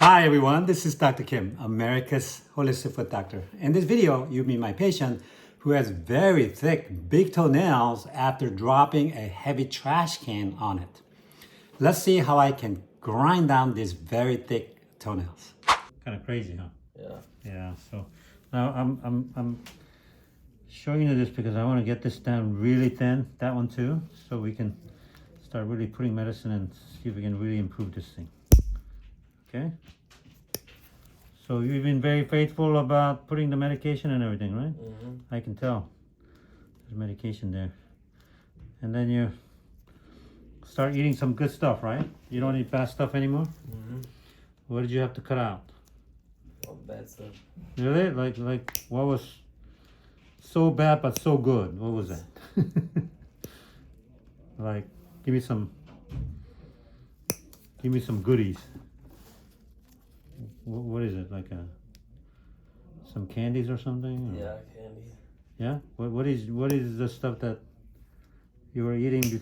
Hi everyone, this is Dr. Kim, America's Holistic Foot Doctor. In this video, you meet my patient who has very thick, big toenails after dropping a heavy trash can on it. Let's see how I can grind down these very thick toenails. Kind of crazy, huh? Yeah. Yeah, so now I'm showing you this because I want to get this down really thin, that one too, so we can start really putting medicine and see if we can really improve this thing. Okay? So you've been very faithful about putting the medication and everything, right? Mm-hmm. I can tell. There's medication there. And then you start eating some good stuff, right? You don't eat bad stuff anymore? Mm-hmm. What did you have to cut out? All bad stuff. Really? Like what was so bad but so good? What was that? Like, give me some goodies. What is it? Like some candies or something? Or? Yeah, candy. Yeah. What is the stuff that you were eating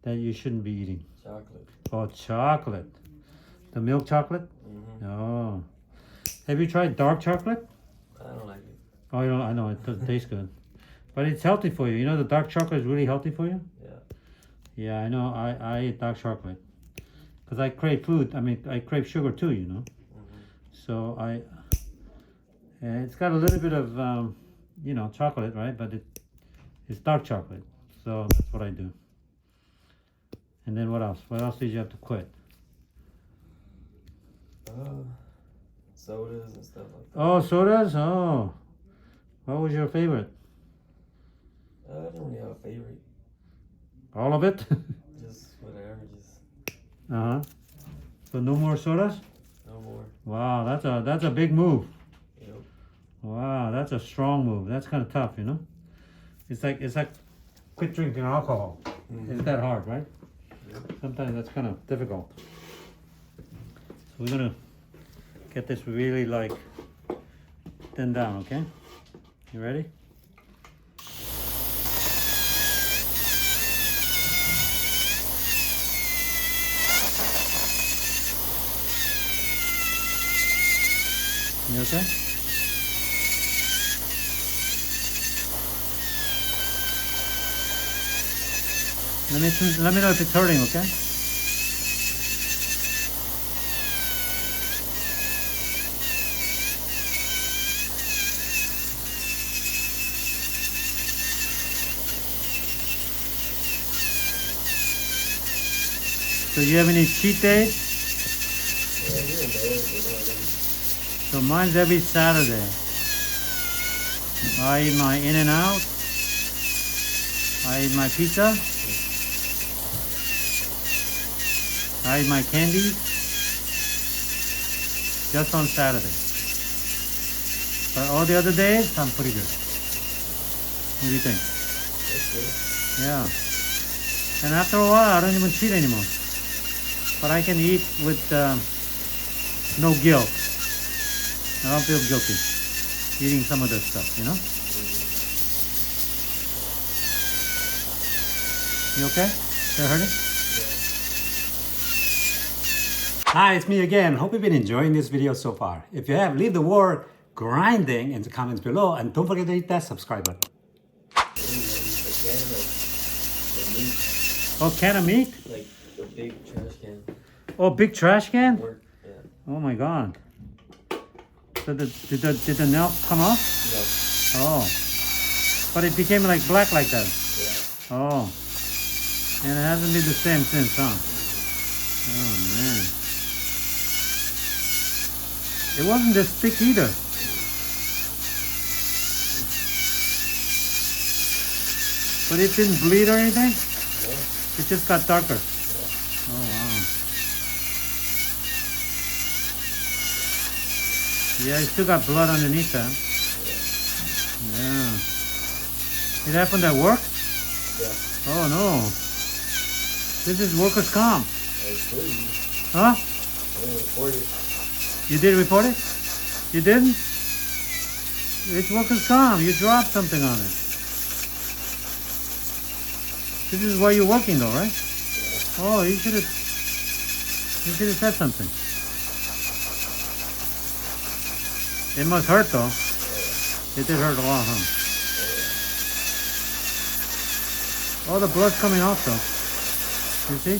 that you shouldn't be eating? Chocolate. Oh, chocolate. The milk chocolate? Mm-hmm. Oh. Have you tried dark chocolate? I don't like it. Oh, you know, I know it doesn't taste good, but it's healthy for you. You know, the dark chocolate is really healthy for you. Yeah. Yeah, I know. I eat dark chocolate because I crave food. I mean, I crave sugar too. You know. Mm-hmm. So it's got a little bit of, chocolate, right? But it's dark chocolate. So that's what I do. And then what else? What else did you have to quit? Sodas and stuff like that. Oh, sodas? Oh. What was your favorite? I don't really have a favorite. All of it? Just whatever. Just Uh-huh. So no more sodas? no more. Wow, that's a big move. Yep. Wow, that's a strong move. That's kind of tough, you know? It's like quit drinking alcohol. Mm-hmm. It's that hard, right? Yep. Sometimes that's kind of difficult. So we're gonna get this really like thin down, okay? You ready? You okay? Let me know if it's hurting, okay? So you have any cheat days? Yeah, here and there, but not really. So mine's every Saturday. I eat my In-N-Out. I eat my pizza. I eat my candy. Just on Saturday. But all the other days, I'm pretty good. What do you think? That's good. Yeah. And after a while, I don't even cheat anymore. But I can eat with no guilt. I don't feel guilty eating some of this stuff, you know? You okay? Still hurting? Hi, it's me again. Hope you've been enjoying this video so far. If you have, leave the word grinding in the comments below and don't forget to hit that subscribe button. Oh, can of meat? Like a big trash can. Oh, big trash can? Work. Yeah. Oh my god. So did the nail come off? No. Oh. But it became like black like that. Yeah. Oh. And it hasn't been the same since, huh? Oh man. It wasn't this thick either. But it didn't bleed or anything? No. It just got darker. Yeah. Oh wow. Yeah, it still got blood underneath that. Yeah. It happened at work? Yeah. Oh no. This is workers' comp. I told you. Huh? I didn't report it. You did report it? You didn't? It's workers' comp. You dropped something on it. This is where you're working though, right? Yeah. Oh, you should have said something. It must hurt though. It did hurt a lot, huh? Oh, the blood's coming off though. You see?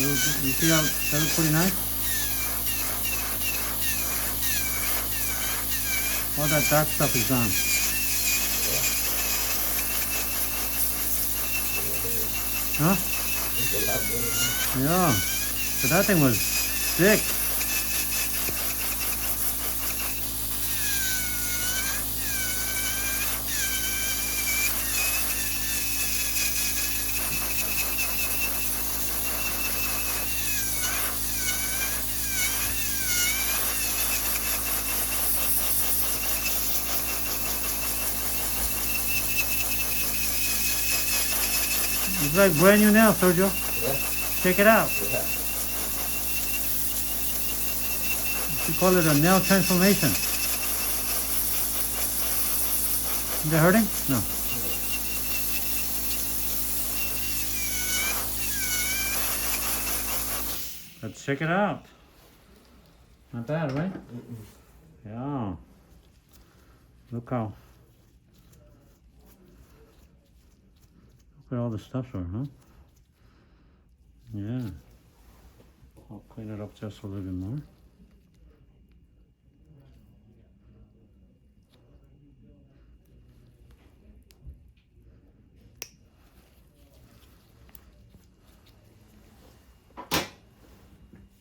You see how that looks pretty nice? All that dark stuff is gone. Huh? Yeah. So that thing was thick. It's like brand new nails, Sergio. Yeah. Check it out. Yeah. We call it a nail transformation. Is that hurting? No. Let's check it out. Not bad, right? Yeah. Look how. Look at all the stuff there, huh? Yeah. I'll clean it up just a little bit more.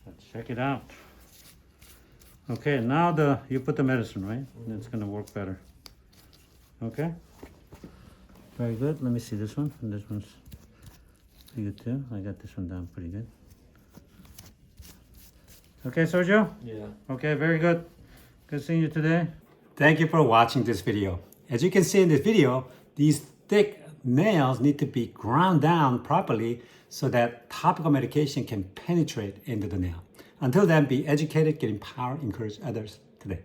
Let's check it out. Okay, now you put the medicine, right? It's gonna work better. Okay? Very good. Let me see this one. And this one's pretty good too. I got this one down pretty good. Okay, Sergio? Yeah. Okay, very good. Good seeing you today. Thank you for watching this video. As you can see in this video, these thick nails need to be ground down properly so that topical medication can penetrate into the nail. Until then, be educated, get empowered, encourage others today.